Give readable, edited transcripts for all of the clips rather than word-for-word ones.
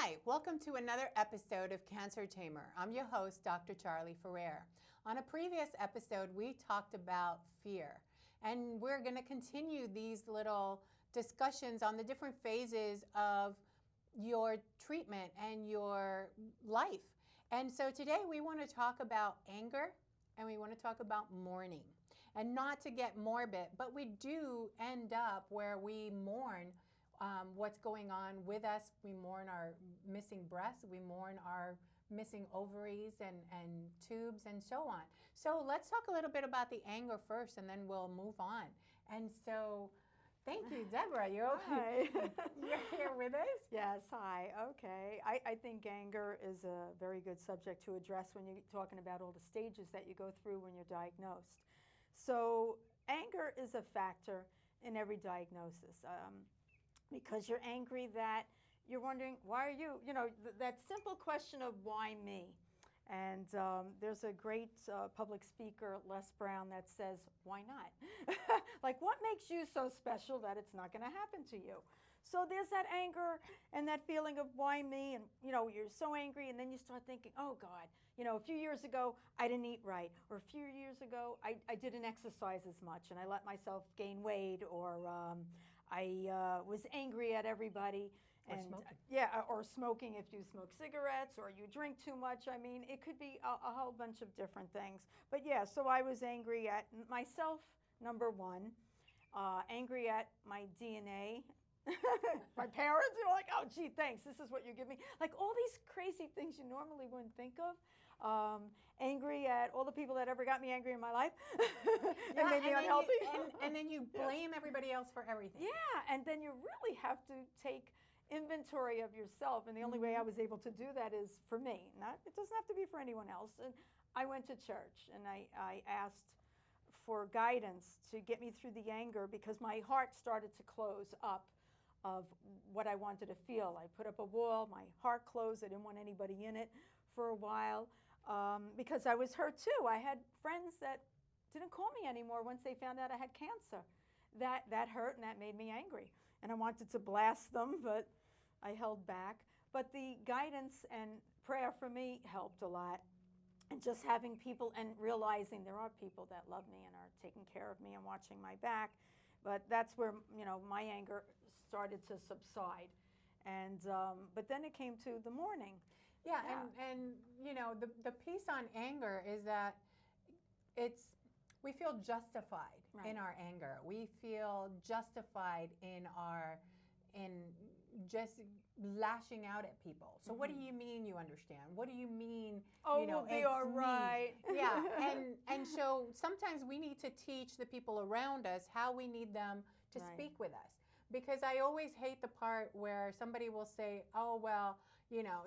Hi, welcome to another episode of Cancer Tamer. I'm your host, Dr. Charley Ferrer. On a previous episode, we talked about fear, and we're going to continue these little discussions on the different phases of your treatment and your life. And so today we want to talk about anger and we want to talk about mourning. And not to get morbid, but we do end up where we mourn what's going on with us. We mourn our missing breasts, we mourn our missing ovaries and tubes and so on. So let's talk a little bit about the anger first and then we'll move on. And so thank you, Deborah. You're here with us? Yes, hi. Okay. I think anger is a very good subject to address when you're talking about all the stages that you go through when you're diagnosed. So anger is a factor in every diagnosis. Because you're angry that you're wondering, why are you, that simple question of why me? And there's a great public speaker, Les Brown, that says, why not? Like, what makes you so special that it's not going to happen to you? So there's that anger and that feeling of why me? And, you're so angry, and then you start thinking, oh, God, a few years ago, I didn't eat right. Or a few years ago, I didn't exercise as much, and I let myself gain weight, or I was angry at everybody. Or smoking. Yeah, or smoking if you smoke cigarettes, or you drink too much. I mean, it could be a whole bunch of different things. But yeah, so I was angry at myself, number one, angry at my DNA, my parents, like, oh, gee, thanks, this is what you give me. Like all these crazy things you normally wouldn't think of. Angry at all the people that ever got me angry in my life and made me unhealthy. And then you blame everybody else for everything. Yeah, and then you really have to take inventory of yourself, and the only way I was able to do that is for me. It doesn't have to be for anyone else. And I went to church, and I asked for guidance to get me through the anger because my heart started to close up of what I wanted to feel. I put up a wall, my heart closed, I didn't want anybody in it for a while because I was hurt too. I had friends that didn't call me anymore once they found out I had cancer. That hurt, and that made me angry. And I wanted to blast them, but I held back. But the guidance and prayer for me helped a lot. And just having people and realizing there are people that love me and are taking care of me and watching my back. But that's where, my anger started to subside. And but then it came to the mourning. Yeah. And the piece on anger is that we feel justified in our anger. We feel justified in just lashing out at people. So what do you mean you understand? What do you mean, they are right. Yeah, and so sometimes we need to teach the people around us how we need them to speak with us. Because I always hate the part where somebody will say, oh, well,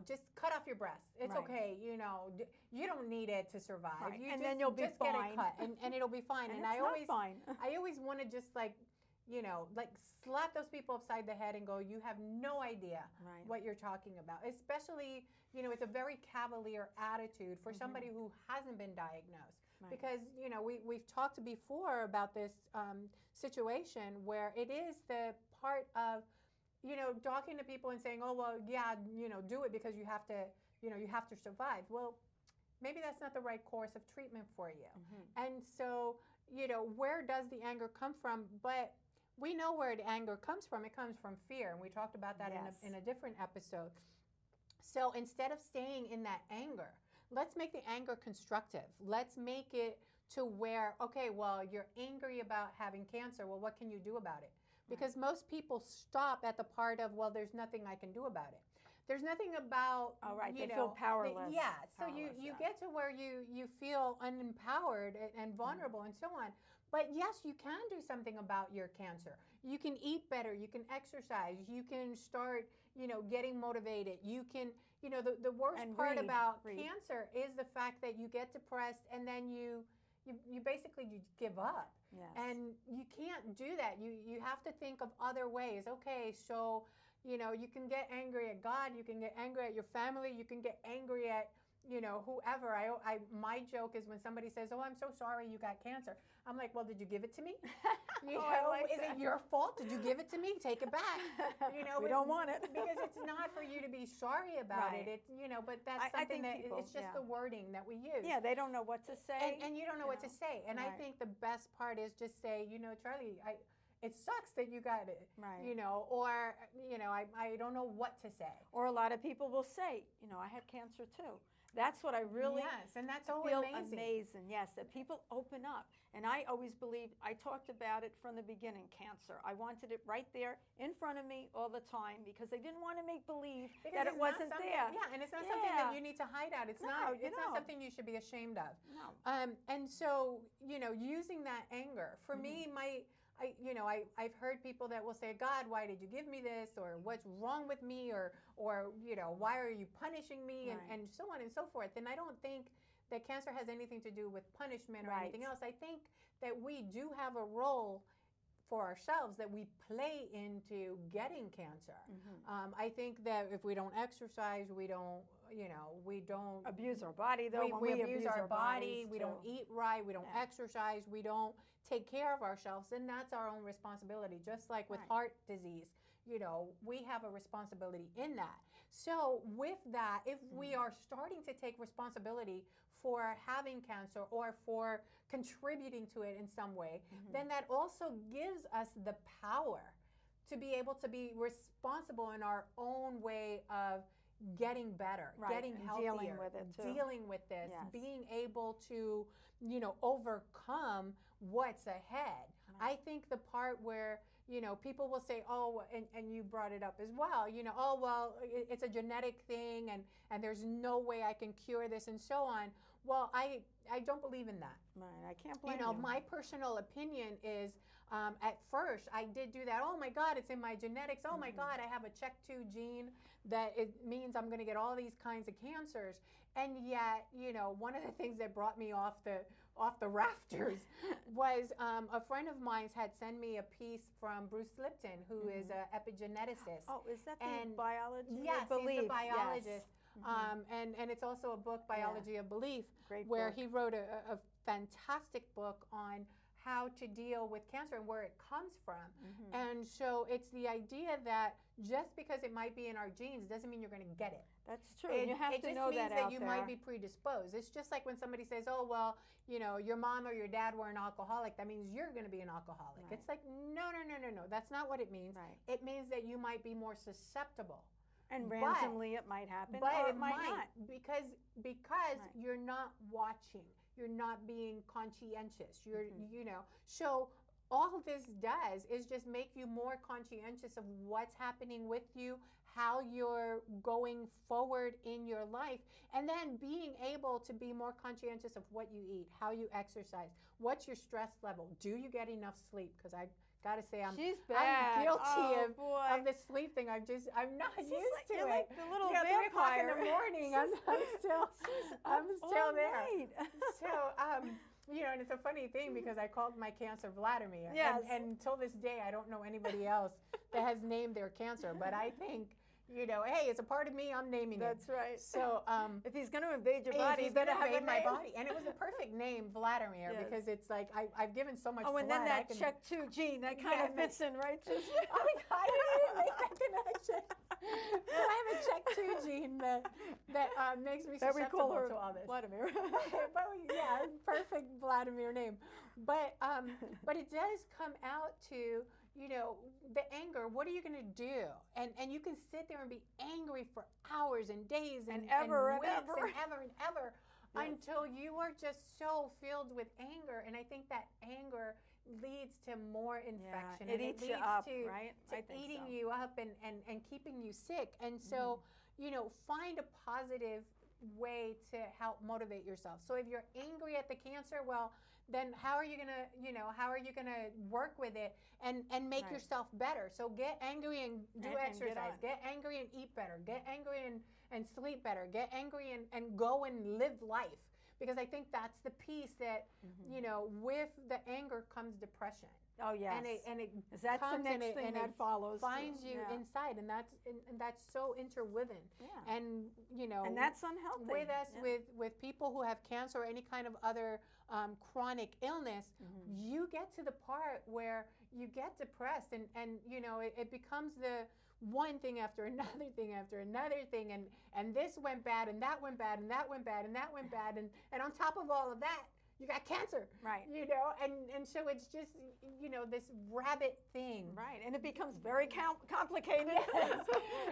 just cut off your breast. It's okay, you don't need it to survive. Then you'll be fine. Get it cut and it'll be fine. And it's not fine. I always want to just like slap those people upside the head and go, you have no idea what you're talking about. Especially, it's a very cavalier attitude for somebody who hasn't been diagnosed. Because, we've talked before about this situation where it is the part of, talking to people and saying, oh, well, yeah, do it because you have to, you have to survive. Well, maybe that's not the right course of treatment for you. And so, where does the anger come from? But we know where the anger comes from. It comes from fear, and we talked about that in a different episode. So instead of staying in that anger, let's make the anger constructive. Let's make it to where, okay, well, you're angry about having cancer. Well, what can you do about it? Because most people stop at the part of, well, there's nothing I can do about it. There's nothing about, they feel powerless. So you get to where you feel unempowered and vulnerable and so on. But yes, you can do something about your cancer. You can eat better, you can exercise, you can start, getting motivated. You can, the worst part about cancer is the fact that you get depressed and then you basically give up. Yes. And you can't do that. You have to think of other ways. Okay, so, you can get angry at God, you can get angry at your family, you can get angry at, whoever, my joke is when somebody says, "Oh, I'm so sorry you got cancer." I'm like, "Well, did you give it to me? Is it your fault? Did you give it to me? Take it back." We don't want it. Because it's not for you to be sorry about it. It's, but that's something that people, it's just the wording that we use. Yeah, they don't know what to say. And you don't know what to say. And I think the best part is just say, Charley, it sucks that you got it, or, I don't know what to say. Or a lot of people will say, I had cancer too. That's what I really and that's so feel amazing. Yes, that people open up. And I always believed, I talked about it from the beginning, cancer. I wanted it right there in front of me all the time because I didn't want to make believe that it wasn't there. Yeah, and it's not something that you need to hide out. It's not something you should be ashamed of. No. And so, using that anger, for me, I've heard people that will say, "God, why did you give me this?" Or "What's wrong with me?" Or "Why are you punishing me?" And so on and so forth. And I don't think that cancer has anything to do with punishment or anything else. I think that we do have a role for ourselves that we play into getting cancer. I think that if we don't exercise, we don't abuse our body, though. We abuse our body, we too. don't eat right, we don't exercise, we don't take care of ourselves, and that's our own responsibility. Just like with heart disease, we have a responsibility in that. So with that, if we are starting to take responsibility for having cancer or for contributing to it in some way, then that also gives us the power to be able to be responsible in our own way of getting better, getting healthier, dealing with it too. Dealing with this, being able to, overcome what's ahead. I think the part where, people will say, "Oh," and you brought it up as well, "Oh, well, it's a genetic thing and there's no way I can cure this," and so on. Well, I don't believe in that. Right, I can't blame you. My personal opinion is, at first, I did do that. "Oh, my God, it's in my genetics. Oh, my God, I have a CHEK2 gene that it means I'm going to get all these kinds of cancers." And yet, one of the things that brought me off the rafters was a friend of mine had sent me a piece from Bruce Lipton, who is an epigeneticist. Oh, is that the biologist? Yes, he's the biologist. And it's also a book, Biology of Belief, where he wrote a fantastic book on how to deal with cancer and where it comes from. And so it's the idea that just because it might be in our genes doesn't mean you're going to get it. That's true. You have to know that out there. It just means that you might be predisposed. It's just like when somebody says, "Oh, well, your mom or your dad were an alcoholic. That means you're going to be an alcoholic." It's like, no. That's not what it means. It means that you might be more susceptible. And randomly it might happen, but or it might not. Because you're not watching. You're not being conscientious. You're, so all this does is just make you more conscientious of what's happening with you, how you're going forward in your life, and then being able to be more conscientious of what you eat, how you exercise, what's your stress level, do you get enough sleep? Because I got to say, I'm guilty of the sleep thing. I'm not used to it. Like the little 3 o'clock in vampire. the morning, I'm still there. So, and it's a funny thing because I called my cancer Vladimir. Yes. And until this day, I don't know anybody else that has named their cancer. But I think, hey, it's a part of me, I'm naming it. That's right. So if he's going to invade your body, he's going to invade my body. And it was a perfect name, Vladimir, because it's like I've given so much blood. And then that CHEK2 gene, that kind of fits in, right? Oh my God, I didn't make that connection. I have a CHEK2 gene that makes me susceptible to all this. Vladimir. But yeah, perfect Vladimir name. But it does come out to, the anger. What are you going to do? And you can sit there and be angry for hours and days and weeks and ever until you are just so filled with anger. And I think that anger leads to more infection. It eats you up, right? To eating you up and keeping you sick. And so, find a positive way to help motivate yourself. So if you're angry at the cancer, well, then how are you gonna work with it and make yourself better? So get angry and do exercise. Get angry and eat better. Get angry and sleep better. Get angry and go and live life. Because I think that's the piece that, with the anger comes depression. Oh yes. And it that's the comes next thing that follows. Finds you inside, and that's so interwoven. Yeah. And you know, and that's unhealthy. With us, with people who have cancer or any kind of other chronic illness, you get to the part where you get depressed, and you know, it becomes the one thing after another thing after another thing, and this went bad, and that went bad, and that went bad, and that went bad, and on top of all of that, you got cancer, right? You know, and so it's just, you know, this rabbit thing, right? And it becomes very complicated. Yes.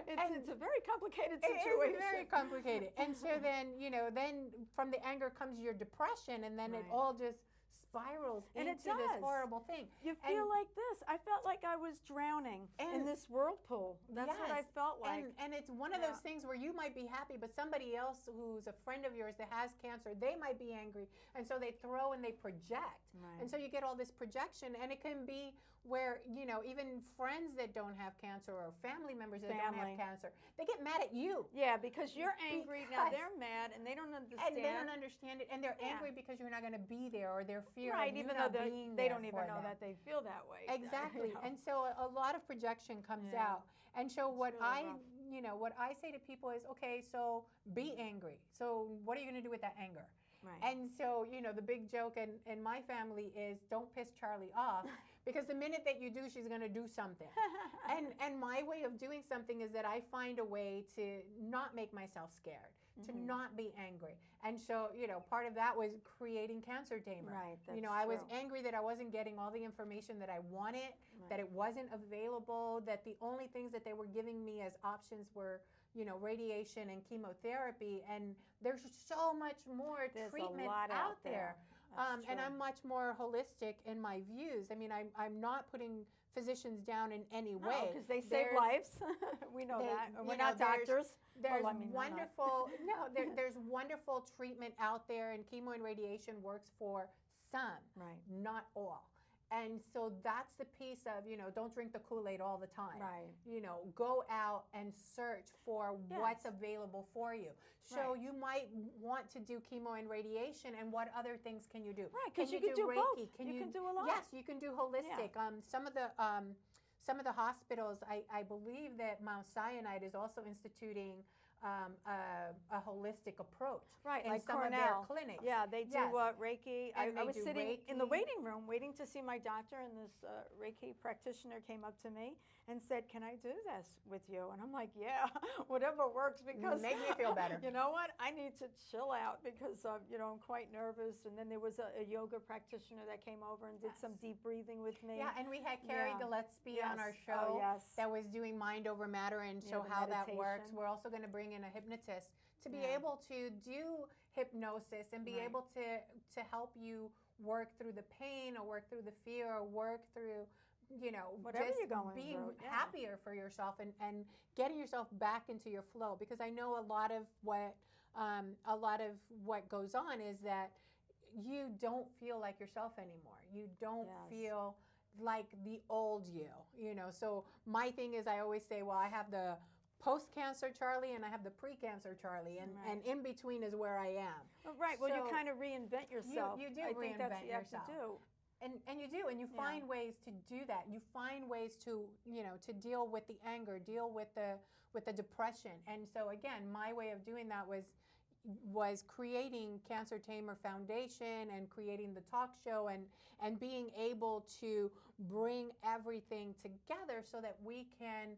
it's a very complicated situation. It's very complicated. And so then, you know, then from the anger comes your depression, and then it all just spirals into this horrible thing. You feel like this. I felt like I was drowning in this whirlpool. That's what I felt like. And it's one of those things where you might be happy, but somebody else who's a friend of yours that has cancer, they might be angry. And so they throw and they project. Right. And so you get all this projection. And it can be where, you know, even friends that don't have cancer or family members that don't have cancer, they get mad at you. Yeah, because you're angry. Now they're mad and they don't understand. And they don't understand it. And they're angry because you're not going to be there, or they're fearing right, you even not though being they there don't even for know them. that they feel that way. Exactly. You know? And so a lot of projection comes out. And so what really what I say to people is, okay, so be angry. So what are you going to do with that anger? Right. And so, you know, the big joke in my family is don't piss Charley off, because the minute that you do, she's going to do something. and my way of doing something is that I find a way to not make myself scared, to not be angry. And so, you know, part of that was creating Cancer Tamer. Right, that's you know, I was angry that I wasn't getting all the information that I wanted, that it wasn't available, that the only things that they were giving me as options were, you know, radiation and chemotherapy. And there's so much more treatment out there. And I'm much more holistic in my views. I mean, I'm not putting physicians down in any way. Because they save lives. We know that. We're not doctors. There's wonderful, there's wonderful treatment out there, and chemo and radiation works for some, not all. And so that's the piece of, you know, don't drink the Kool-Aid all the time. Right. You know, go out and search for what's available for you. So you might want to do chemo and radiation, and what other things can you do? Right, because you can do Reiki? Both. You can do a lot. Yes, you can do holistic. Some of the hospitals, I believe that Mount Sinai is also instituting a holistic approach. Right, in like some Cornell. of their clinics. Yeah, they do Reiki. I was sitting in the waiting room waiting to see my doctor, and this Reiki practitioner came up to me and said, "Can I do this with you?" And I'm like, "Yeah, whatever works," because make me feel better. You know what? I need to chill out because you know, I'm quite nervous. And then there was a yoga practitioner that came over and did some deep breathing with me. Yeah, and we had Carrie Gillespie on our show that was doing mind over matter and show how that works. We're also going to bring in a hypnotist to be able to do hypnosis and be able to help you work through the pain, or work through the fear, or work through, you know, whatever just you're going being through, happier for yourself, and getting yourself back into your flow. Because I know a lot of what goes on is that you don't feel like yourself anymore. You don't feel like the old you know. So my thing is, I always say, well, I have the post-cancer Charley and I have the pre-cancer Charley, and in between is where I am. Right. Well, you kind of reinvent yourself. You do I reinvent think that's what you yourself. have to do. And you do, and you find ways to do that. You find ways to, you know, to deal with the anger, deal with the depression. And so again, my way of doing that was creating Cancer Tamer Foundation and creating the talk show, and being able to bring everything together so that we can,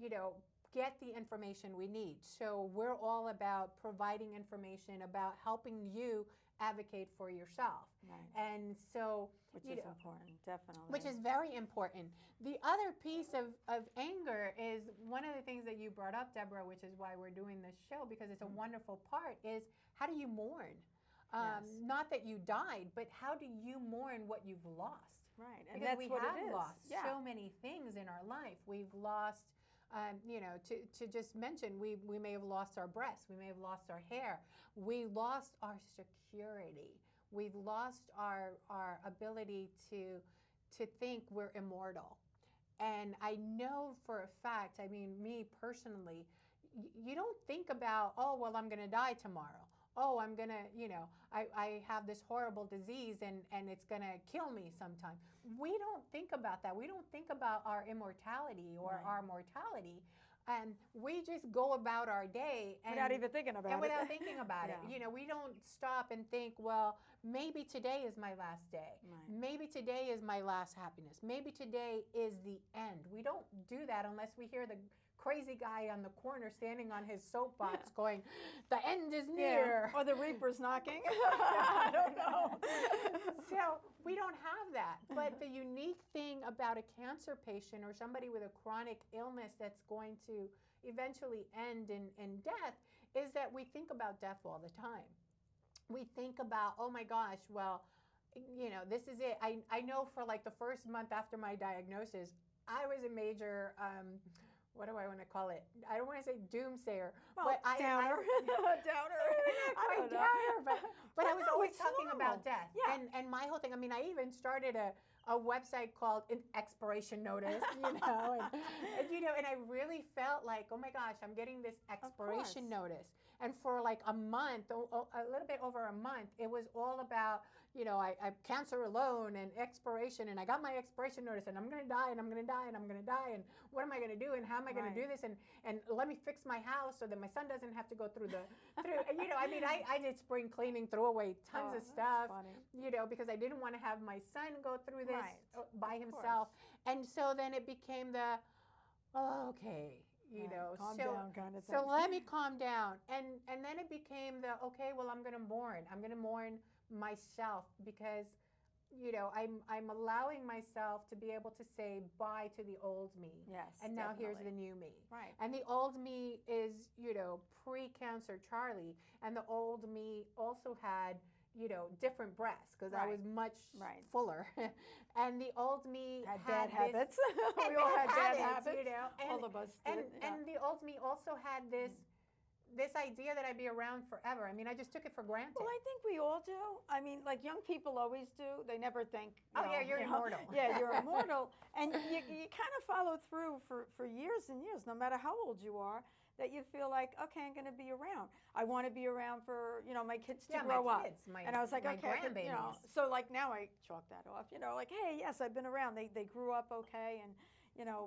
you know, get the information we need. So we're all about providing information, about helping you advocate for yourself. Right. And so, which is important, definitely. Which is very important. The other piece of anger is one of the things that you brought up, Deborah, which is why we're doing this show, because it's a wonderful part, is how do you mourn? Not that you died, but how do you mourn what you've lost? Right, and because that's we what have it is. lost so many things in our life. We've lost, you know, to just mention, we may have lost our breasts, we may have lost our hair, we lost our security, we've lost our ability to think we're immortal. And I know for a fact, I mean, me personally, you don't think about, oh, well, I'm going to die tomorrow. oh, I'm going to, I have this horrible disease and it's going to kill me sometime. We don't think about that. We don't think about our immortality or our mortality. And we just go about our day without even thinking about it. Without thinking about it. We don't stop and think, well, maybe today is my last day. Right. Maybe today is my last happiness. Maybe today is the end. We don't do that unless we hear the crazy guy on the corner standing on his soapbox going, the end is near. Or the reaper's knocking. I don't know. So we don't have that. But the unique thing about a cancer patient or somebody with a chronic illness that's going to eventually end in death is that we think about death all the time. We think about, oh my gosh, well, this is it. I know for like the first month after my diagnosis, I was a major, what do I want to call it? I don't want to say doomsayer. Well, but downer. Downer. Not downer, but I was always talking about death. Yeah. And my whole thing, I mean, I even started a website called an expiration notice, and I really felt like, oh my gosh, I'm getting this expiration notice. And for like a month, a little bit over a month, it was all about, I cancer alone and expiration, and I got my expiration notice, and I'm going to die, and I'm going to die, and I'm going to die, and what am I going to do, and how am I going to do this, and let me fix my house so that my son doesn't have to go through I did spring cleaning, threw away tons of stuff, because I didn't want to have my son go through this by himself. And so then it became okay. Calm down kind of thing. So let me calm down. And then it became okay, well, I'm going to mourn. I'm going to mourn myself because, I'm allowing myself to be able to say bye to the old me. Yes, and now definitely. here's the new me. Right. And the old me is, pre-cancer Charley. And the old me also had, different breasts because I was much fuller. And the old me had bad habits. We all had bad habits. All of us did. And the old me also had this idea that I'd be around forever. I mean, I just took it for granted. Well, I think we all do. I mean, like young people always do. They never think, you're immortal. Yeah, you're immortal. And you kind of follow through for years and years, no matter how old you are, that you feel like, okay, I'm going to be around. I want to be around for, my kids to grow up. And I was like, okay, so like now I chalk that off, like, hey, yes, I've been around. They grew up okay and,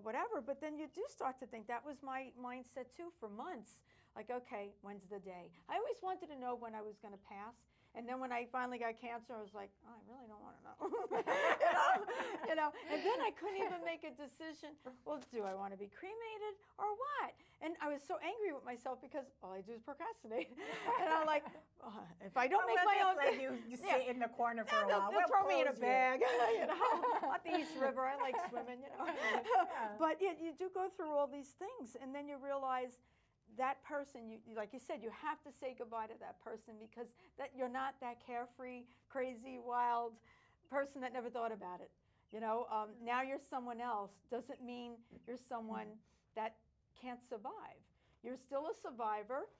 whatever. But then you do start to think, that was my mindset too for months. Like, okay, when's the day? I always wanted to know when I was going to pass. And then when I finally got cancer, I was like, oh, I really don't want to know. And then I couldn't even make a decision. Well, do I want to be cremated or what? And I was so angry with myself because all I do is procrastinate. And I'm like, if I don't make my own, let you sit in the corner for a while. They'll throw me in a bag. At the East River, I like swimming. But you do go through all these things, and then you realize that person, like you said, you have to say goodbye to that person because that you're not that carefree, crazy, wild person that never thought about it. Now you're someone else. Doesn't mean you're someone that can't survive. You're still a survivor.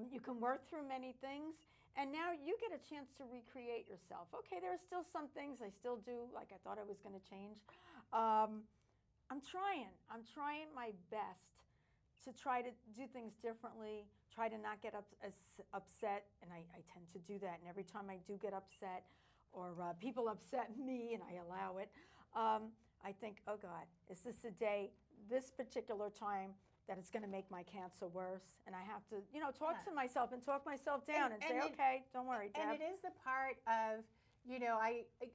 You can work through many things, and now you get a chance to recreate yourself. Okay, there are still some things I still do, like I thought I was going to change. I'm trying my best to try to do things differently, try to not get as upset, and I tend to do that. And every time I do get upset or people upset me and I allow it, I think, oh God, is this a day, this particular time, that it's going to make my cancer worse? And I have to, talk to myself and talk myself down and say, okay, don't worry, Deb. And it is the part of,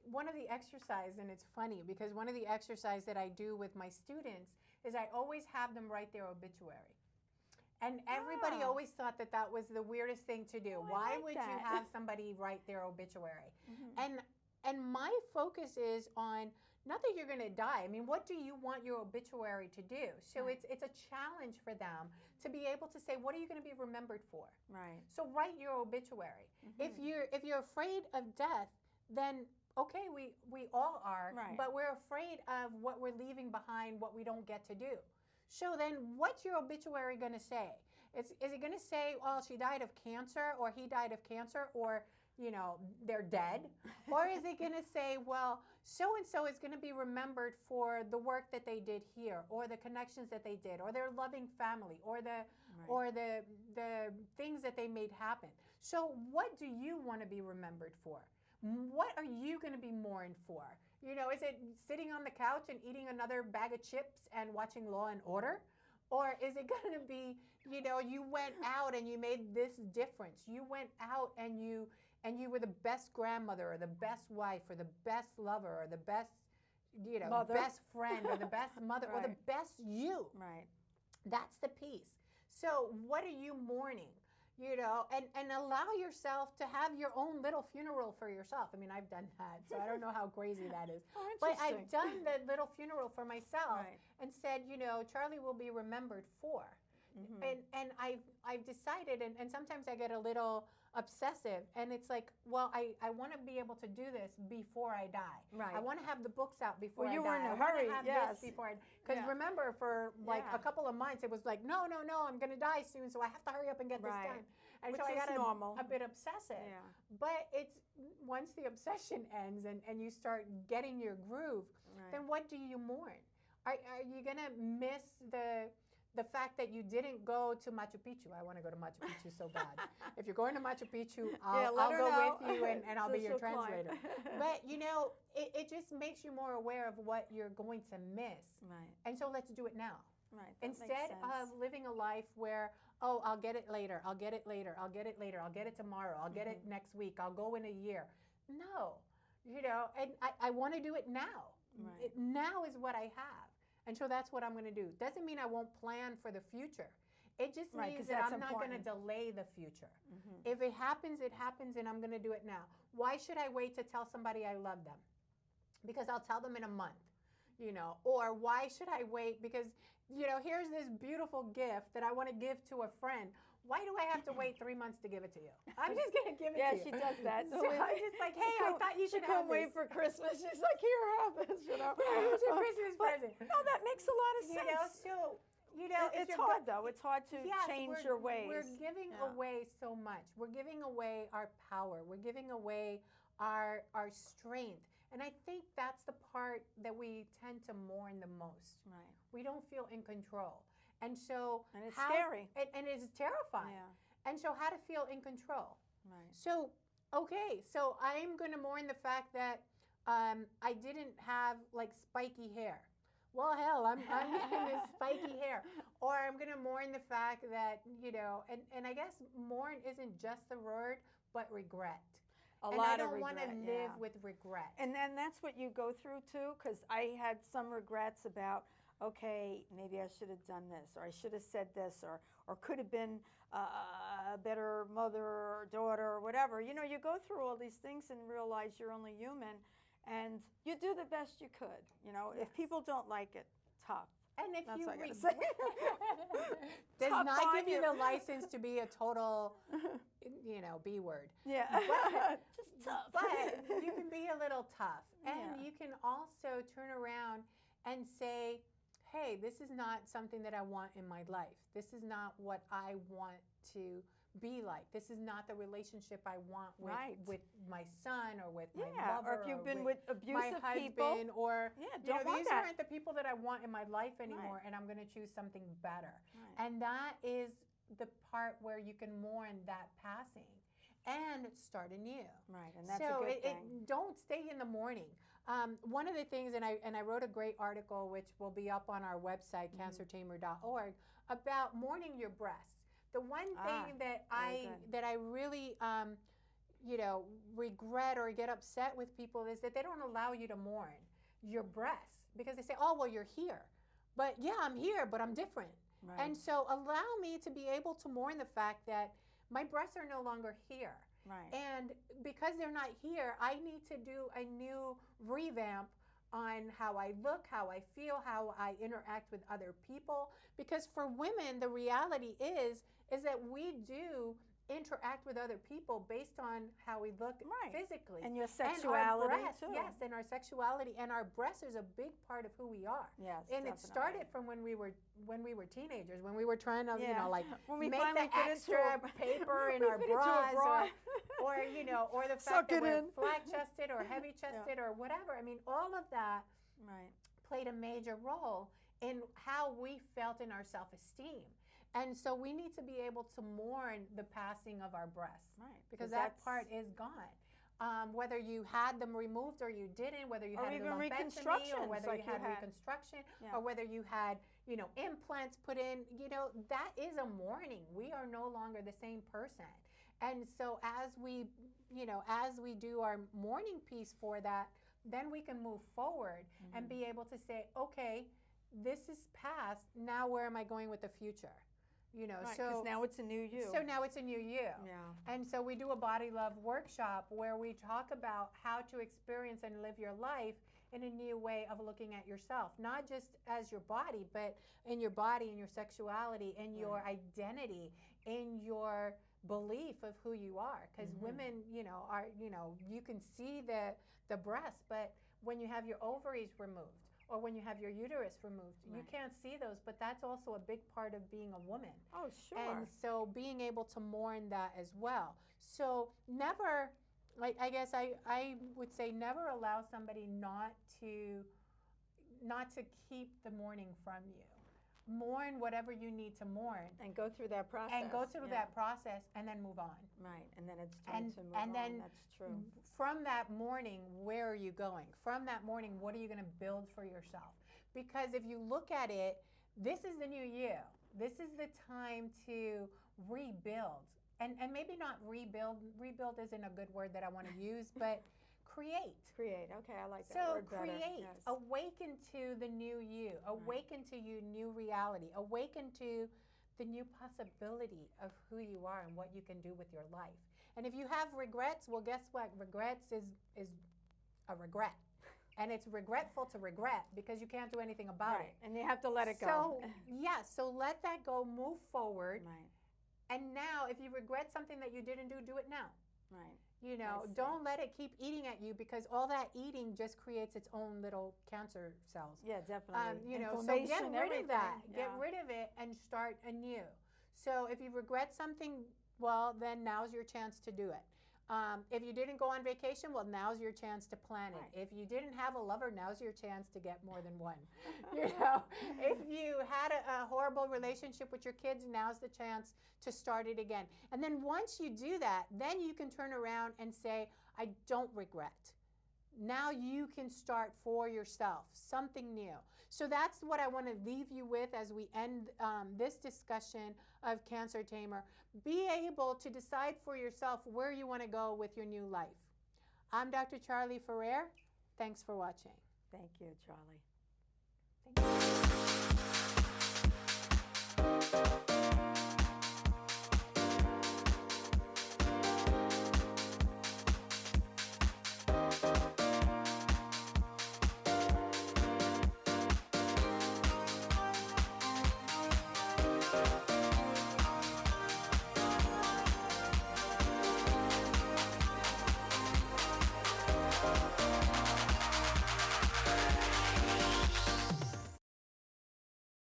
one of the exercises, and it's funny because one of the exercises that I do with my students is I always have them write their obituary. And everybody always thought that was the weirdest thing to do. Why would you have somebody write their obituary? Mm-hmm. And my focus is on, not that you're going to die. I mean, what do you want your obituary to do? So it's a challenge for them to be able to say, what are you going to be remembered for? Right. So write your obituary. Mm-hmm. If you're afraid of death, then okay, we all are, but we're afraid of what we're leaving behind, what we don't get to do. So then what's your obituary going to say? Is it going to say, well, she died of cancer, or he died of cancer, or, they're dead? Or is it going to say, well, so-and-so is going to be remembered for the work that they did here, or the connections that they did, or their loving family, or the things that they made happen. So what do you want to be remembered for? What are you going to be mourned for? Is it sitting on the couch and eating another bag of chips and watching Law and Order? Or is it going to be, you went out and you made this difference. You went out and you were the best grandmother, or the best wife, or the best lover, or the best, best friend, or the best mother, or the best you. Right. That's the piece. So what are you mourning? And allow yourself to have your own little funeral for yourself. I mean, I've done that, so I don't know how crazy that is. Oh, but I've done the little funeral for myself, right. and said, Charley will be remembered for. Mm-hmm. And I've decided, and sometimes I get a little obsessive, and it's like, well, I want to be able to do this before I die. Right. I want to have the books out before I die. You were in a I hurry, want to have this before because remember, for like a couple of months, it was like, no, I'm going to die soon, so I have to hurry up and get this done. And which so I got a bit obsessive. Yeah. But it's once the obsession ends and you start getting your groove, then what do you mourn? Are you going to miss the fact that you didn't go to Machu Picchu? I want to go to Machu Picchu so bad. If you're going to Machu Picchu, I'll go with you and I'll be your translator. But, it just makes you more aware of what you're going to miss. Right. And so let's do it now. Right. Instead of living a life where, I'll get it later, I'll get it later, I'll get it later, I'll get it tomorrow, I'll get it next week, I'll go in a year. No, and I want to do it now. Right. Now is what I have. And so that's what I'm going to do. Doesn't mean I won't plan for the future. It just means that I'm not going to delay the future. Mm-hmm. If it happens, and I'm going to do it now. Why should I wait to tell somebody I love them? Because I'll tell them in a month, or why should I wait? Because, here's this beautiful gift that I want to give to a friend. Why do I have to wait 3 months to give it to you? I'm just going to give it to you. Yeah, she does that. So I'm just like, hey, I thought you should have this. Wait for Christmas. She's like, here, have this, Here's your Christmas present. No, that makes a lot of sense. It's hard, though. It's hard to change your ways. We're giving away so much. We're giving away our power. We're giving away our strength. And I think that's the part that we tend to mourn the most. Right. We don't feel in control. And so it's scary. And it's terrifying. Yeah. And so how to feel in control. Right. So, okay, so I'm going to mourn the fact that I didn't have like spiky hair. Well, hell, I'm getting this spiky hair. Or I'm going to mourn the fact that, and I guess mourn isn't just the word, but regret. A lot of regret. I don't want to live with regret. And then that's what you go through too, because I had some regrets about, okay, maybe I should have done this, or I should have said this, or could have been a better mother or daughter or whatever. You go through all these things and realize you're only human, and you do the best you could. If people don't like it, tough. And if that's you what I gotta say. does not give you the license to be a total, B word. Yeah. Just tough. But you can be a little tough. And you can also turn around and say, hey, this is not something that I want in my life. This is not what I want to be like. This is not the relationship I want with my son or with my lover. Or if you've been with abusive my husband, people. Or these aren't the people that I want in my life anymore, and I'm going to choose something better. Right. And that is the part where you can mourn that passing and start anew. Right, and that's a good thing. Don't stay in the mourning. One of the things, and I wrote a great article which will be up on our website, cancertamer.org, about mourning your breasts. The one thing that I really regret or get upset with people is that they don't allow you to mourn your breasts, because they say, oh, well, you're here. But I'm here, but I'm different. Right. And so allow me to be able to mourn the fact that my breasts are no longer here. Right. And because they're not here, I need to do a new revamp on how I look, how I feel, how I interact with other people. Because for women, the reality is that we do interact with other people based on how we look physically. And your sexuality, and our breasts, too. Yes, and our sexuality. And our breasts is a big part of who we are. Yes, and definitely. it started from when we were teenagers, when we were trying to, you know, like when we make finally the extra paper in our bras, or, you know, or the fact that we're flat-chested or heavy-chested or whatever. I mean, all of that played a major role in how we felt in our self-esteem. And so we need to be able to mourn the passing of our breasts, because that part is gone. Whether you had them removed or you didn't, whether you had a lumpectomy or whether you had reconstruction or whether you had, you know, implants put in, you know, that is a mourning. We are no longer the same person. And so as we, you know, as we do our mourning piece for that, then we can move forward and be able to say, okay, this is past. Now where am I going with the future? You know, so now it's a new you. So now it's a new you. Yeah. And so we do a body love workshop where we talk about how to experience and live your life in a new way of looking at yourself, not just as your body, but in your body, in your sexuality, in your identity, in your belief of who you are. Because women, you know, are, you know, you can see the breast, but when you have your ovaries removed, or when you have your uterus removed. You can't see those, but that's also a big part of being a woman. Oh, sure. And so being able to mourn that as well. So never, like, I guess I would say never allow somebody not to keep the mourning from you. Mourn whatever you need to mourn. And go through that process. And go through that process and then move on. Right, and then it's time to move on. Then that's true. From that mourning, where are you going? From that mourning, what are you going to build for yourself? Because if you look at it, this is the new you. This is the time to rebuild. And maybe not rebuild. Rebuild isn't a good word that I want to use, but create. Create, okay, I like that word better. So create, awaken to the new you, awaken to your new reality, awaken to the new possibility of who you are and what you can do with your life. And if you have regrets, well, guess what? Regrets is a regret. And it's regretful to regret because you can't do anything about it. And you have to let it go. So, so let that go, move forward. And now, if you regret something that you didn't do, do it now. You know, don't let it keep eating at you, because all that eating just creates its own little cancer cells. Yeah, definitely. You know, so get rid of that. Get rid of it and start anew. So if you regret something, well, then now's your chance to do it. If you didn't go on vacation, well, now's your chance to plan it. If you didn't have a lover, now's your chance to get more than one. You know, if you had a horrible relationship with your kids, now's the chance to start it again. And then once you do that, then you can turn around and say, I don't regret. Now you can start for yourself, something new. So that's what I want to leave you with as we end this discussion of Cancer Tamer. Be able to decide for yourself where you want to go with your new life. I'm Dr. Charley Ferrer. Thanks for watching. Thank you, Charley. Thank you.